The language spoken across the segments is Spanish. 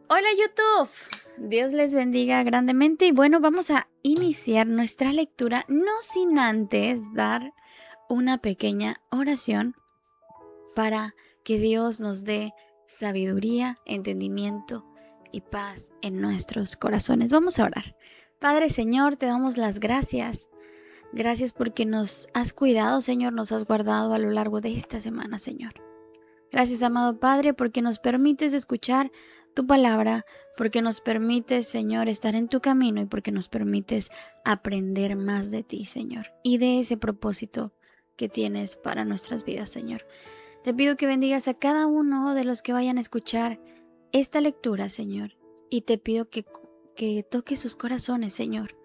Hola YouTube, Dios les bendiga grandemente y bueno, vamos a iniciar nuestra lectura no sin antes dar una pequeña oración para que Dios nos dé sabiduría, entendimiento y paz en nuestros corazones. Vamos a orar. Padre Señor, te damos las gracias. Gracias porque nos has cuidado, Señor, nos has guardado a lo largo de esta semana, Señor. Gracias, amado Padre, porque nos permites escuchar tu palabra, porque nos permites, Señor, estar en tu camino y porque nos permites aprender más de ti, Señor, y de ese propósito que tienes para nuestras vidas, Señor. Te pido que bendigas a cada uno de los que vayan a escuchar esta lectura, Señor, y te pido que toques sus corazones, Señor,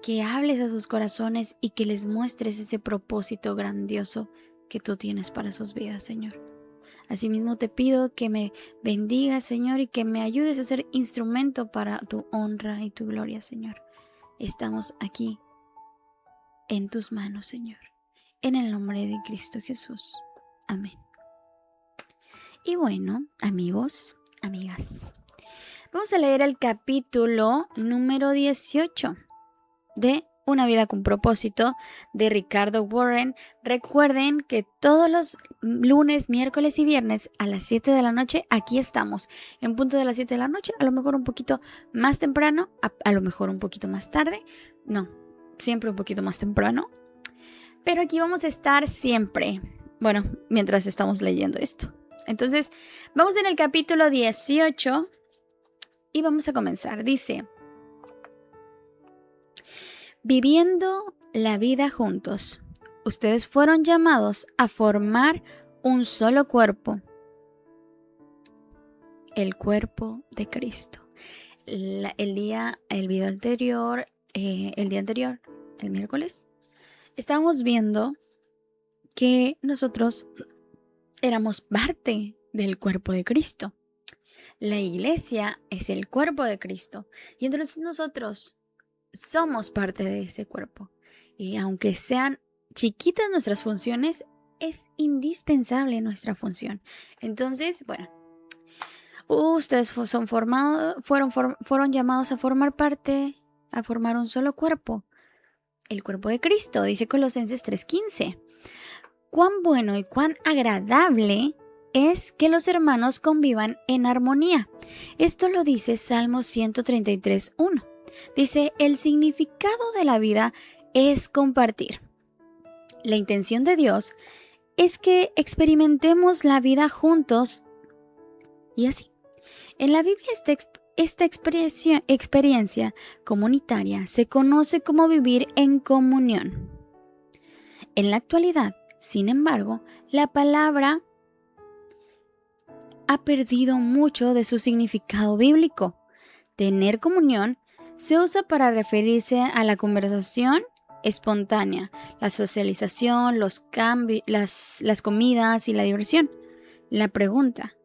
que hables a sus corazones y que les muestres ese propósito grandioso que tú tienes para sus vidas, Señor. Asimismo te pido que me bendigas, Señor, y que me ayudes a ser instrumento para tu honra y tu gloria, Señor. Estamos aquí en tus manos, Señor. En el nombre de Cristo Jesús. Amén. Y bueno, amigos, amigas, vamos a leer el capítulo número 18 de Una vida con propósito de Ricardo Warren. Recuerden que todos los lunes, miércoles y viernes a las 7 de la noche aquí estamos, en punto de las 7 de la noche, a lo mejor un poquito más temprano, a lo mejor un poquito más tarde, no, siempre un poquito más temprano, pero aquí vamos a estar siempre, bueno, mientras estamos leyendo esto. Entonces, vamos en el capítulo 18 y vamos a comenzar. Dice: viviendo la vida juntos, ustedes fueron llamados a formar un solo cuerpo, el cuerpo de Cristo. El día anterior, el miércoles, estábamos viendo que nosotros éramos parte del cuerpo de Cristo. La iglesia es el cuerpo de Cristo y entonces nosotros somos parte de ese cuerpo. Y aunque sean chiquitas nuestras funciones, es indispensable nuestra función. Entonces, bueno, ustedes fueron llamados a formar parte, a formar un solo cuerpo, el cuerpo de Cristo, dice Colosenses 3:15. Cuán bueno y cuán agradable es que los hermanos convivan en armonía. Esto lo dice Salmo 133:1. Dice: el significado de la vida es compartir. La intención de Dios es que experimentemos la vida juntos y así. En la Biblia esta experiencia comunitaria se conoce como vivir en comunión. En la actualidad, sin embargo, la palabra ha perdido mucho de su significado bíblico. Tener comunión se usa para referirse a la conversación espontánea, la socialización, los cambios, las comidas y la diversión. La pregunta: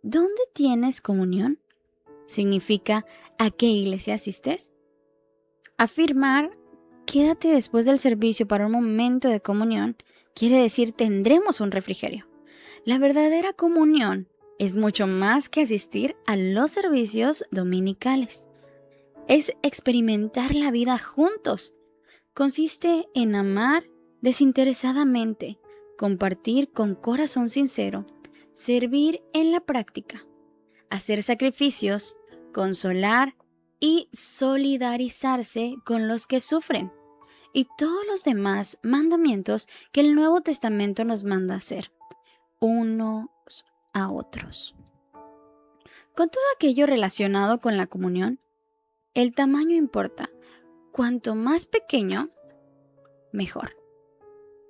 ¿dónde tienes comunión? Significa ¿a qué iglesia asistes? Afirmar quédate después del servicio para un momento de comunión quiere decir tendremos un refrigerio. La verdadera comunión es mucho más que asistir a los servicios dominicales. Es experimentar la vida juntos. Consiste en amar desinteresadamente, compartir con corazón sincero, servir en la práctica, hacer sacrificios, consolar y solidarizarse con los que sufren, y todos los demás mandamientos que el Nuevo Testamento nos manda hacer, unos a otros. Con todo aquello relacionado con la comunión, el tamaño importa. Cuanto más pequeño, mejor.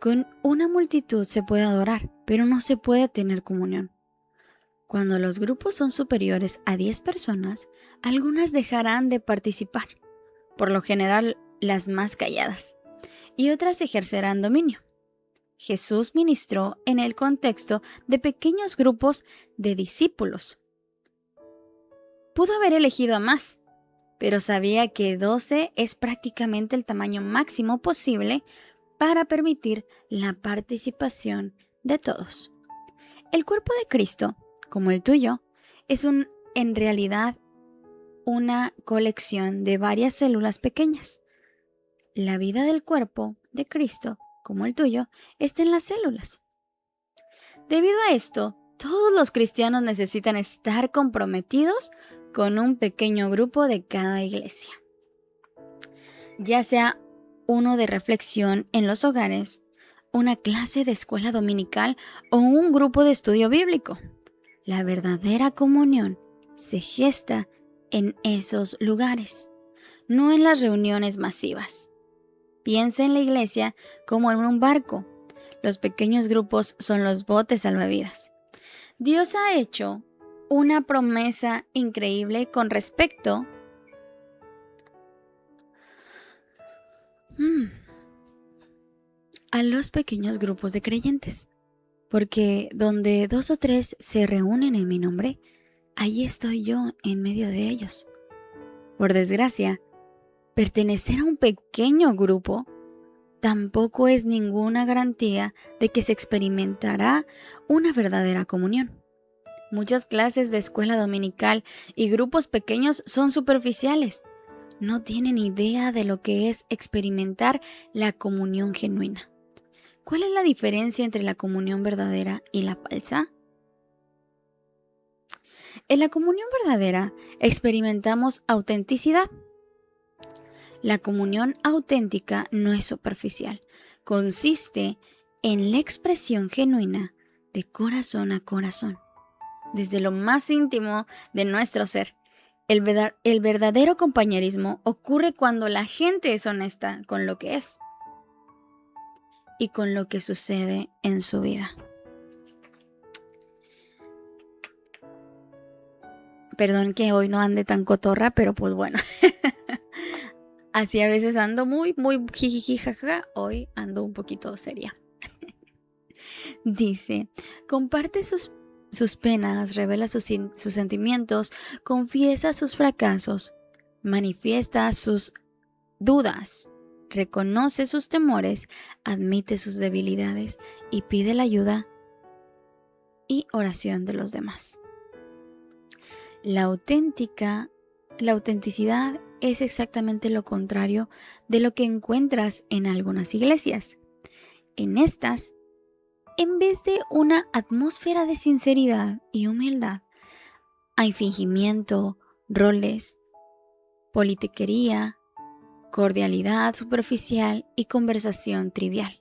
Con una multitud se puede adorar, pero no se puede tener comunión. Cuando los grupos son superiores a 10 personas, algunas dejarán de participar, por lo general las más calladas, y otras ejercerán dominio. Jesús ministró en el contexto de pequeños grupos de discípulos. Pudo haber elegido a más, pero sabía que 12 es prácticamente el tamaño máximo posible para permitir la participación de todos. El cuerpo de Cristo, como el tuyo, es un en realidad una colección de varias células pequeñas. La vida del cuerpo de Cristo, como el tuyo, está en las células. Debido a esto, todos los cristianos necesitan estar comprometidos con un pequeño grupo de cada iglesia, ya sea uno de reflexión en los hogares, una clase de escuela dominical o un grupo de estudio bíblico. La verdadera comunión se gesta en esos lugares, no en las reuniones masivas. Piensa en la iglesia como en un barco. Los pequeños grupos son los botes salvavidas. Dios ha hecho una promesa increíble con respecto a los pequeños grupos de creyentes. Porque donde 2 o 3 se reúnen en mi nombre, ahí estoy yo en medio de ellos. Por desgracia, pertenecer a un pequeño grupo tampoco es ninguna garantía de que se experimentará una verdadera comunión. Muchas clases de escuela dominical y grupos pequeños son superficiales. No tienen idea de lo que es experimentar la comunión genuina. ¿Cuál es la diferencia entre la comunión verdadera y la falsa? En la comunión verdadera experimentamos autenticidad. La comunión auténtica no es superficial. Consiste en la expresión genuina de corazón a corazón, desde lo más íntimo de nuestro ser. El verdadero compañerismo ocurre cuando la gente es honesta con lo que es y con lo que sucede en su vida. Perdón que hoy no ande tan cotorra, pero pues bueno. Así a veces ando muy jijiji jaja. Hoy ando un poquito seria. Dice, comparte sus penas, revela sus sentimientos, confiesa sus fracasos, manifiesta sus dudas, reconoce sus temores, admite sus debilidades y pide la ayuda y oración de los demás. La autenticidad es exactamente lo contrario de lo que encuentras en algunas iglesias. En estas, en vez de una atmósfera de sinceridad y humildad, hay fingimiento, roles, politiquería, cordialidad superficial y conversación trivial.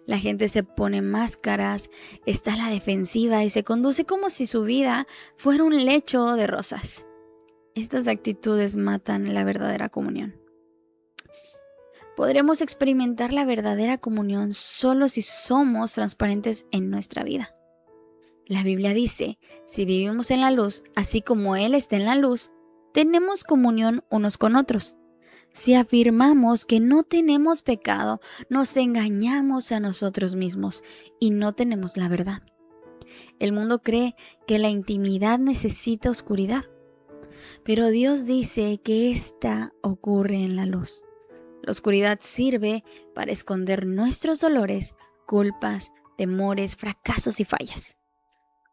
La gente se pone máscaras, está a la defensiva y se conduce como si su vida fuera un lecho de rosas. Estas actitudes matan la verdadera comunión. Podremos experimentar la verdadera comunión solo si somos transparentes en nuestra vida. La Biblia dice, si vivimos en la luz, así como Él está en la luz, tenemos comunión unos con otros. Si afirmamos que no tenemos pecado, nos engañamos a nosotros mismos y no tenemos la verdad. El mundo cree que la intimidad necesita oscuridad, pero Dios dice que esta ocurre en la luz. La oscuridad sirve para esconder nuestros dolores, culpas, temores, fracasos y fallas.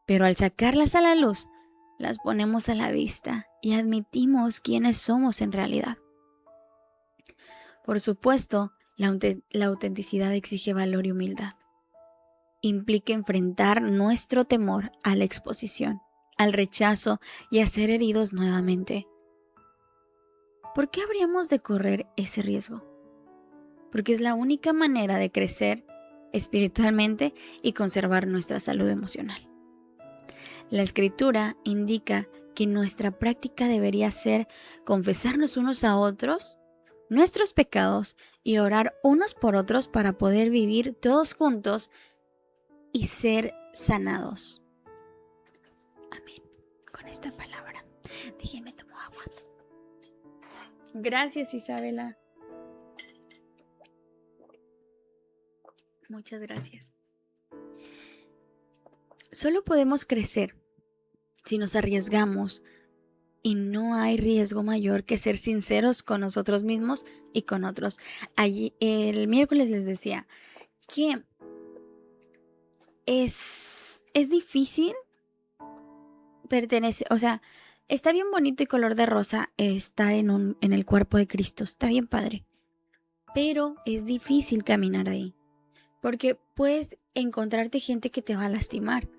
Pero al sacarlas a la luz, las ponemos a la vista y admitimos quiénes somos en realidad. Por supuesto, la autenticidad exige valor y humildad. Implica enfrentar nuestro temor a la exposición, al rechazo y a ser heridos nuevamente. ¿Por qué habríamos de correr ese riesgo? Porque es la única manera de crecer espiritualmente y conservar nuestra salud emocional. La Escritura indica que nuestra práctica debería ser confesarnos unos a otros nuestros pecados y orar unos por otros para poder vivir todos juntos y ser sanados. Amén. Con esta palabra, déjenme tomar agua. Gracias, Isabela. Muchas gracias. Solo podemos crecer si nos arriesgamos y no hay riesgo mayor que ser sinceros con nosotros mismos y con otros. Allí, el miércoles les decía que es difícil pertenecer, está bien bonito y color de rosa estar en el cuerpo de Cristo, está bien padre, pero es difícil caminar ahí, porque puedes encontrarte gente que te va a lastimar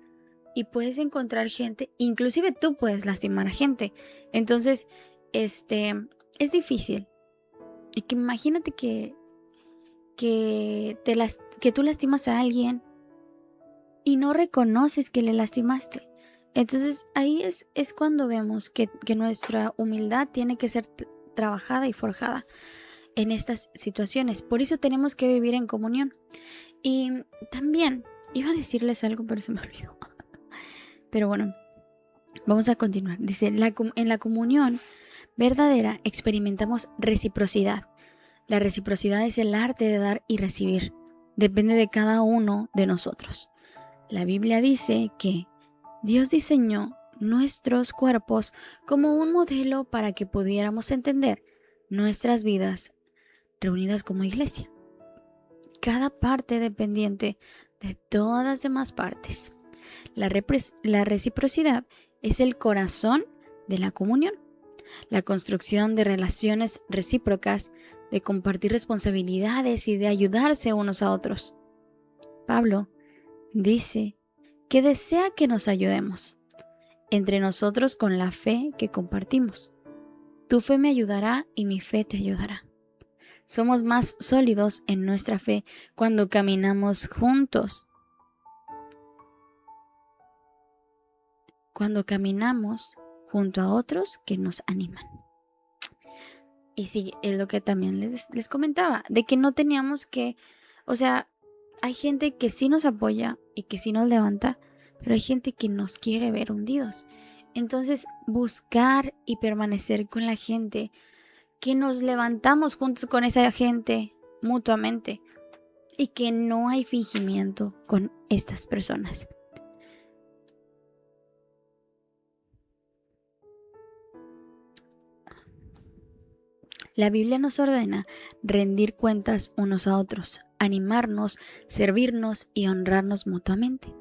y puedes encontrar gente, inclusive tú puedes lastimar a gente. Entonces, es difícil. Y que imagínate que tú lastimas a alguien y no reconoces que le lastimaste. Entonces ahí es cuando vemos que nuestra humildad tiene que ser trabajada y forjada en estas situaciones. Por eso tenemos que vivir en comunión. Y también iba a decirles algo, pero se me olvidó. Pero bueno, vamos a continuar. Dice, en la comunión verdadera experimentamos reciprocidad. La reciprocidad es el arte de dar y recibir. Depende de cada uno de nosotros. La Biblia dice que Dios diseñó nuestros cuerpos como un modelo para que pudiéramos entender nuestras vidas reunidas como iglesia. Cada parte dependiente de todas las demás partes. La reciprocidad es el corazón de la comunión. La construcción de relaciones recíprocas, de compartir responsabilidades y de ayudarse unos a otros. Pablo dice que desea que nos ayudemos entre nosotros con la fe que compartimos. Tu fe me ayudará y mi fe te ayudará. Somos más sólidos en nuestra fe cuando caminamos juntos. Cuando caminamos junto a otros que nos animan. Y sí, es lo que también les comentaba, de que no teníamos que, o sea, hay gente que sí nos apoya y que sí nos levanta, pero hay gente que nos quiere ver hundidos. Entonces, buscar y permanecer con la gente, que nos levantamos juntos con esa gente mutuamente y que no hay fingimiento con estas personas. La Biblia nos ordena rendir cuentas unos a otros, animarnos, servirnos y honrarnos mutuamente.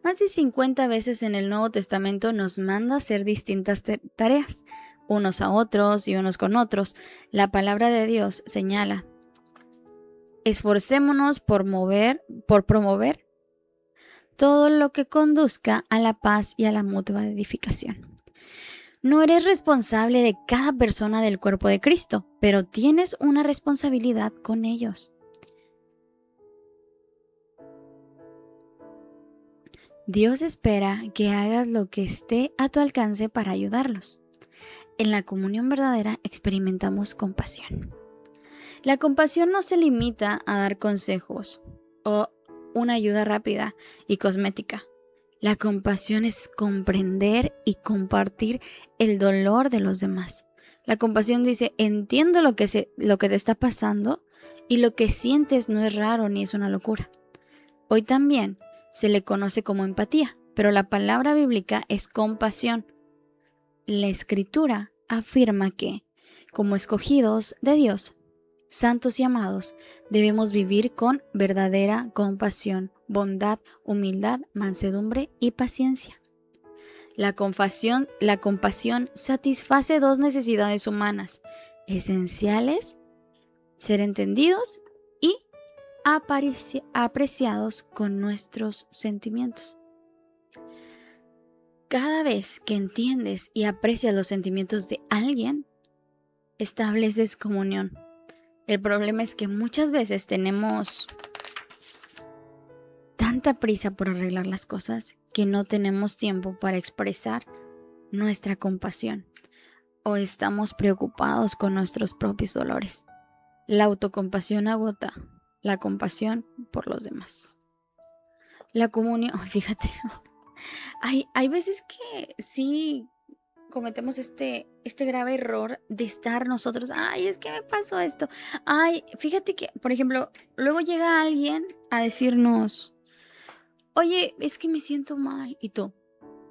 Más de 50 veces en el Nuevo Testamento nos manda hacer distintas tareas, unos a otros y unos con otros. La palabra de Dios señala: esforcémonos por promover todo lo que conduzca a la paz y a la mutua edificación. No eres responsable de cada persona del cuerpo de Cristo, pero tienes una responsabilidad con ellos. Dios espera que hagas lo que esté a tu alcance para ayudarlos. En la comunión verdadera experimentamos compasión. La compasión no se limita a dar consejos o una ayuda rápida y cosmética. La compasión es comprender y compartir el dolor de los demás. La compasión dice: entiendo lo que te está pasando y lo que sientes no es raro ni es una locura. Hoy también se le conoce como empatía, pero la palabra bíblica es compasión. La Escritura afirma que, como escogidos de Dios, santos y amados, debemos vivir con verdadera compasión, bondad, humildad, mansedumbre y paciencia. La compasión satisface dos necesidades humanas esenciales: ser entendidos y apreciados con nuestros sentimientos. Cada vez que entiendes y aprecias los sentimientos de alguien, estableces comunión. El problema es que muchas veces tenemos tanta prisa por arreglar las cosas que no tenemos tiempo para expresar nuestra compasión o estamos preocupados con nuestros propios dolores. La autocompasión agota la compasión por los demás. La comunión, fíjate, hay veces que sí cometemos este grave error de estar nosotros: ay, es que me pasó esto. Ay, fíjate que, por ejemplo, luego llega alguien a decirnos: oye, es que me siento mal. Y tú: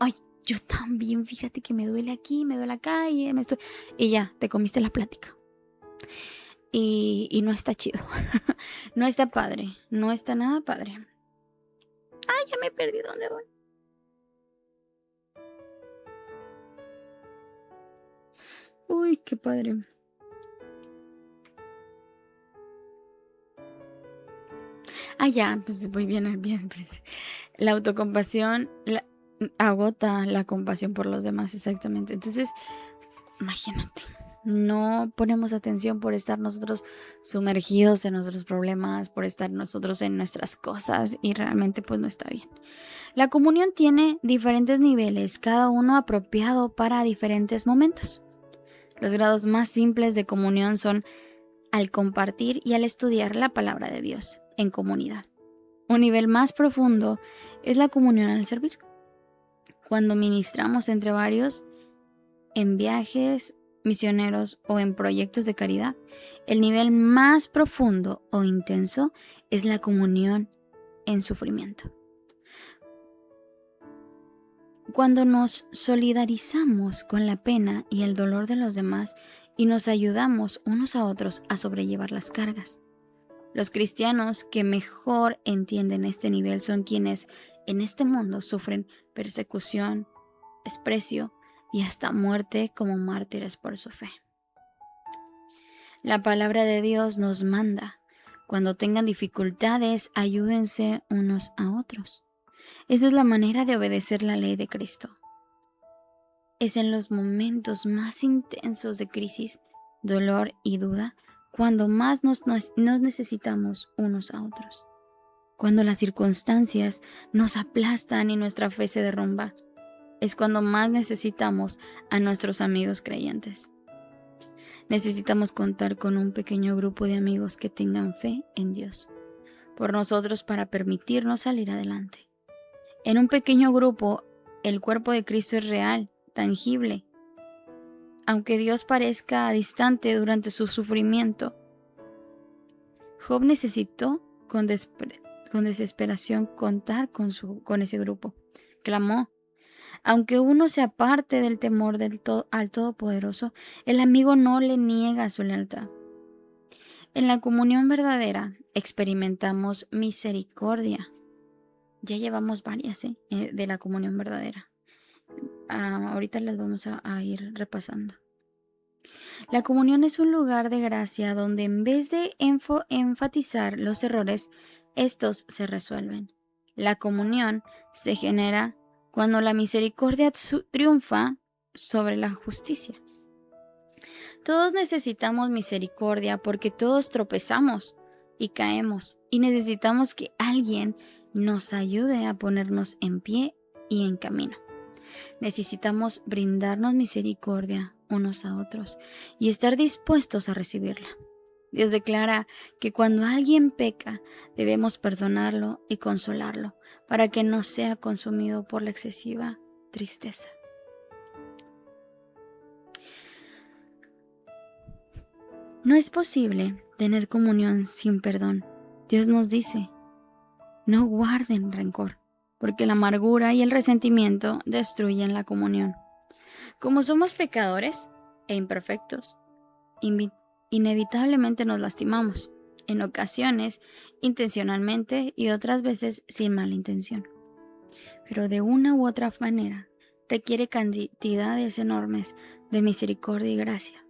ay, yo también, fíjate que me duele aquí, me duele acá y ya, te comiste la plática. Y no está chido. No está padre, no está nada padre. Ay, ya me perdí, ¿dónde voy? Ay, qué padre. Ah, ya, pues muy bien, bien. Pues. La autocompasión agota la compasión por los demás, exactamente. Entonces, imagínate, no ponemos atención por estar nosotros sumergidos en nuestros problemas, por estar nosotros en nuestras cosas y realmente pues no está bien. La comunión tiene diferentes niveles, cada uno apropiado para diferentes momentos. Los grados más simples de comunión son al compartir y al estudiar la palabra de Dios en comunidad. Un nivel más profundo es la comunión al servir. Cuando ministramos entre varios, en viajes misioneros o en proyectos de caridad, el nivel más profundo o intenso es la comunión en sufrimiento. Cuando nos solidarizamos con la pena y el dolor de los demás y nos ayudamos unos a otros a sobrellevar las cargas. Los cristianos que mejor entienden este nivel son quienes en este mundo sufren persecución, desprecio y hasta muerte como mártires por su fe. La palabra de Dios nos manda, cuando tengan dificultades, ayúdense unos a otros. Esa es la manera de obedecer la ley de Cristo. Es en los momentos más intensos de crisis, dolor y duda, cuando más nos necesitamos unos a otros. Cuando las circunstancias nos aplastan y nuestra fe se derrumba, es cuando más necesitamos a nuestros amigos creyentes. Necesitamos contar con un pequeño grupo de amigos que tengan fe en Dios, por nosotros para permitirnos salir adelante. En un pequeño grupo, el cuerpo de Cristo es real, tangible. Aunque Dios parezca distante durante su sufrimiento, Job necesitó con desesperación contar con ese grupo. Clamó. Aunque uno se aparte del temor al Todopoderoso, el amigo no le niega su lealtad. En la comunión verdadera experimentamos misericordia. Ya llevamos varias de la comunión verdadera. Ahorita las vamos a ir repasando. La comunión es un lugar de gracia donde en vez de enfatizar los errores, estos se resuelven. La comunión se genera cuando la misericordia triunfa sobre la justicia. Todos necesitamos misericordia porque todos tropezamos y caemos y necesitamos que alguien nos ayude a ponernos en pie y en camino. Necesitamos brindarnos misericordia unos a otros y estar dispuestos a recibirla. Dios declara que cuando alguien peca, debemos perdonarlo y consolarlo para que no sea consumido por la excesiva tristeza. No es posible tener comunión sin perdón. Dios nos dice, no guarden rencor, porque la amargura y el resentimiento destruyen la comunión. Como somos pecadores e imperfectos, inevitablemente nos lastimamos, en ocasiones intencionalmente y otras veces sin mala intención. Pero de una u otra manera requiere cantidades enormes de misericordia y gracia.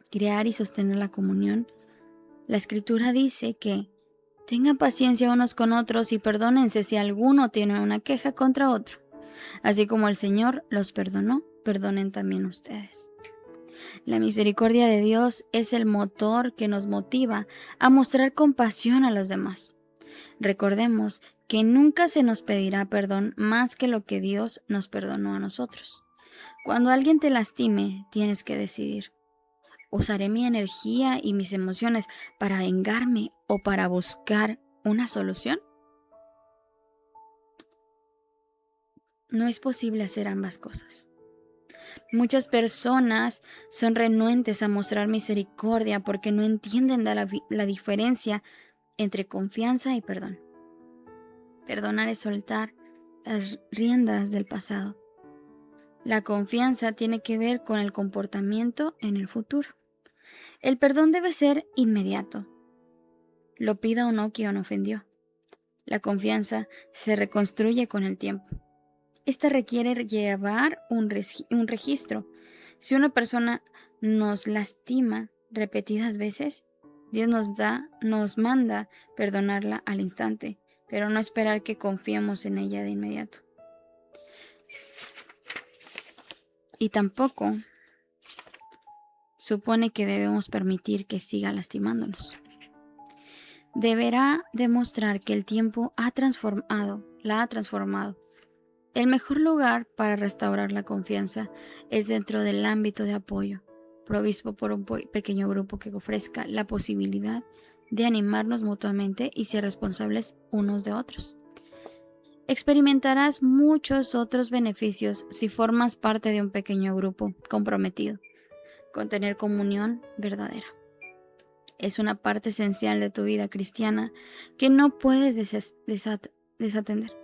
Crear y sostener la comunión. La Escritura dice que tengan paciencia unos con otros y perdónense si alguno tiene una queja contra otro. Así como el Señor los perdonó, perdonen también ustedes. La misericordia de Dios es el motor que nos motiva a mostrar compasión a los demás. Recordemos que nunca se nos pedirá perdón más que lo que Dios nos perdonó a nosotros. Cuando alguien te lastime, tienes que decidir: ¿usaré mi energía y mis emociones para vengarme o para buscar una solución? No es posible hacer ambas cosas. Muchas personas son renuentes a mostrar misericordia porque no entienden la diferencia entre confianza y perdón. Perdonar es soltar las riendas del pasado. La confianza tiene que ver con el comportamiento en el futuro. El perdón debe ser inmediato, lo pida o no quien ofendió. La confianza se reconstruye con el tiempo. Esta requiere llevar un registro. Si una persona nos lastima repetidas veces, Dios nos manda perdonarla al instante, pero no esperar que confiemos en ella de inmediato. Y tampoco supone que debemos permitir que siga lastimándonos. Deberá demostrar que el tiempo la ha transformado. El mejor lugar para restaurar la confianza es dentro del ámbito de apoyo, provisto por un pequeño grupo que ofrezca la posibilidad de animarnos mutuamente y ser responsables unos de otros. Experimentarás muchos otros beneficios si formas parte de un pequeño grupo comprometido con tener comunión verdadera. Es una parte esencial de tu vida cristiana que no puedes desatender.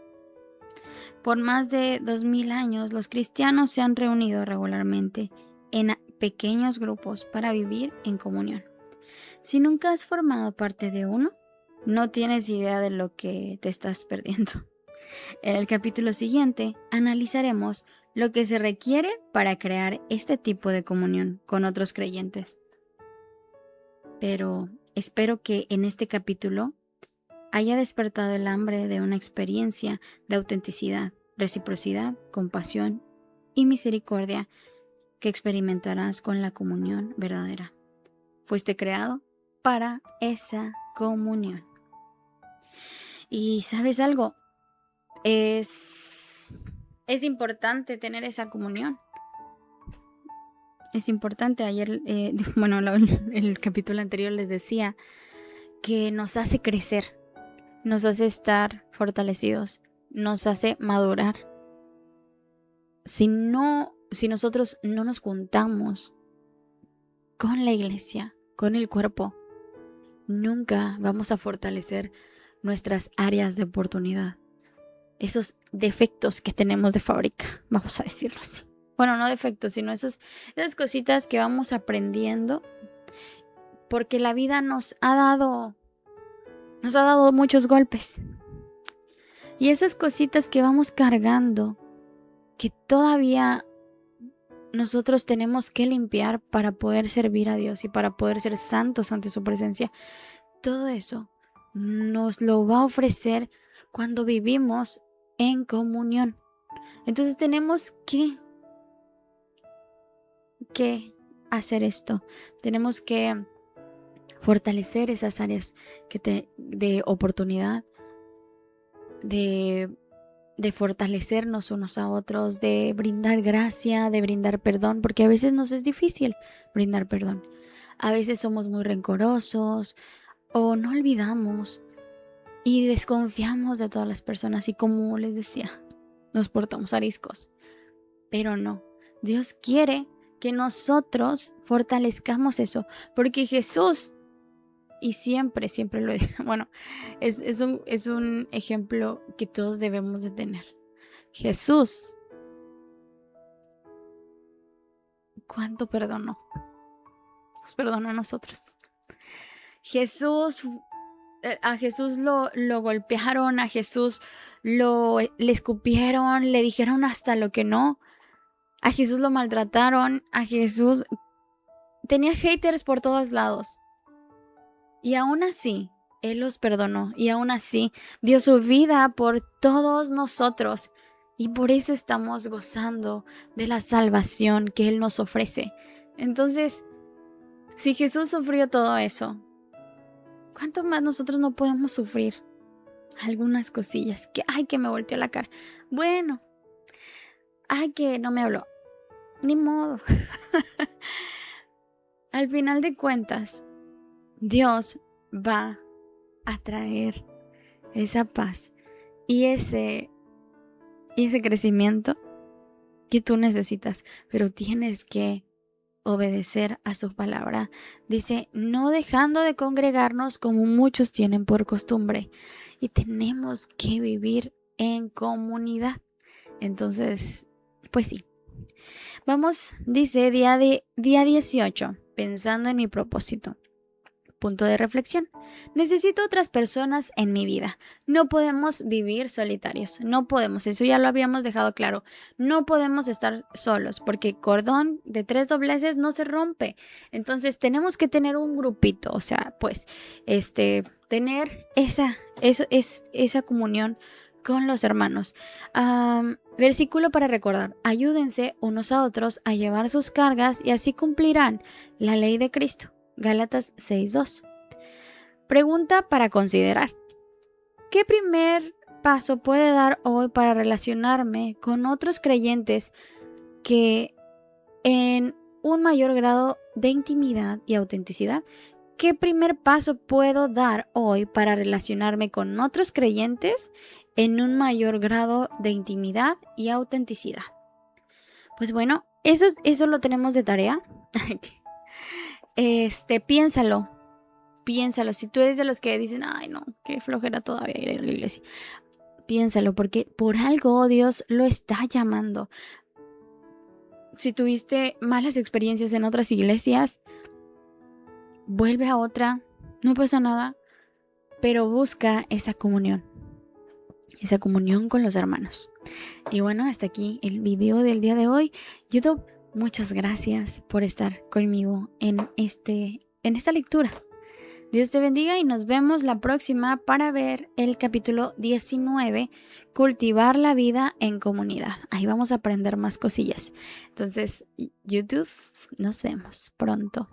Por más de 2000 años, los cristianos se han reunido regularmente en pequeños grupos para vivir en comunión. Si nunca has formado parte de uno, no tienes idea de lo que te estás perdiendo. En el capítulo siguiente analizaremos lo que se requiere para crear este tipo de comunión con otros creyentes. Pero espero que en este capítulo haya despertado el hambre de una experiencia de autenticidad, reciprocidad, compasión y misericordia que experimentarás con la comunión verdadera. Fuiste creado para esa comunión. Y ¿sabes algo? Es importante tener esa comunión. Es importante. Ayer, el capítulo anterior les decía que nos hace crecer, nos hace estar fortalecidos, nos hace madurar. Si nosotros no nos juntamos con la iglesia, con el cuerpo, nunca vamos a fortalecer nuestras áreas de oportunidad. Esos defectos que tenemos de fábrica, vamos a decirlo así. Bueno, no defectos, sino esas cositas que vamos aprendiendo, porque la vida nos ha dado muchos golpes. Y esas cositas que vamos cargando, que todavía nosotros tenemos que limpiar para poder servir a Dios y para poder ser santos ante su presencia, todo eso nos lo va a ofrecer cuando vivimos en comunión. Entonces tenemos que hacer esto. Tenemos que fortalecer esas áreas de oportunidad, de fortalecernos unos a otros, de brindar gracia, de brindar perdón, porque a veces nos es difícil brindar perdón. A veces somos muy rencorosos o no olvidamos y desconfiamos de todas las personas y, como les decía, nos portamos ariscos. Pero no, Dios quiere que nosotros fortalezcamos eso, porque Jesús, y siempre lo digo, bueno, es un ejemplo que todos debemos de tener. Jesús, ¿cuánto perdonó? Nos perdonó a nosotros. A Jesús lo golpearon, a Jesús le escupieron, le dijeron hasta lo que no. A Jesús lo maltrataron, a Jesús tenía haters por todos lados. Y aún así, Él los perdonó y aún así dio su vida por todos nosotros. Y por eso estamos gozando de la salvación que Él nos ofrece. Entonces, si Jesús sufrió todo eso, ¿cuánto más nosotros no podemos sufrir? Algunas cosillas, que me volteó la cara. Bueno, que no me habló. Ni modo. Al final de cuentas, Dios va a traer esa paz y ese crecimiento que tú necesitas, pero tienes que obedecer a su palabra. Dice, no dejando de congregarnos como muchos tienen por costumbre, y tenemos que vivir en comunidad. Entonces, pues sí. Vamos, dice día 18, pensando en mi propósito. punto de reflexión. Necesito otras personas en mi vida. No podemos vivir solitarios. No podemos. Eso ya lo habíamos dejado claro. No podemos estar solos porque cordón de 3 dobleces no se rompe. Entonces tenemos que tener un grupito. O sea, pues, tener esa comunión con los hermanos. Versículo para recordar: ayúdense unos a otros a llevar sus cargas y así cumplirán la ley de Cristo. Gálatas 6:2. Pregunta para considerar: ¿qué primer paso puede dar hoy para relacionarme con otros creyentes que en un mayor grado de intimidad y autenticidad? ¿Qué primer paso puedo dar hoy para relacionarme con otros creyentes en un mayor grado de intimidad y autenticidad? Pues bueno, eso lo tenemos de tarea. Piénsalo. Si tú eres de los que dicen, ay no, qué flojera todavía ir a la iglesia, piénsalo, porque por algo Dios lo está llamando. Si tuviste malas experiencias en otras iglesias, vuelve a otra, no pasa nada, pero busca esa comunión con los hermanos. Y bueno, hasta aquí el video del día de hoy. YouTube, muchas gracias por estar conmigo en esta lectura. Dios te bendiga y nos vemos la próxima para ver el capítulo 19, cultivar la vida en comunidad. Ahí vamos a aprender más cosillas. Entonces, YouTube, nos vemos pronto.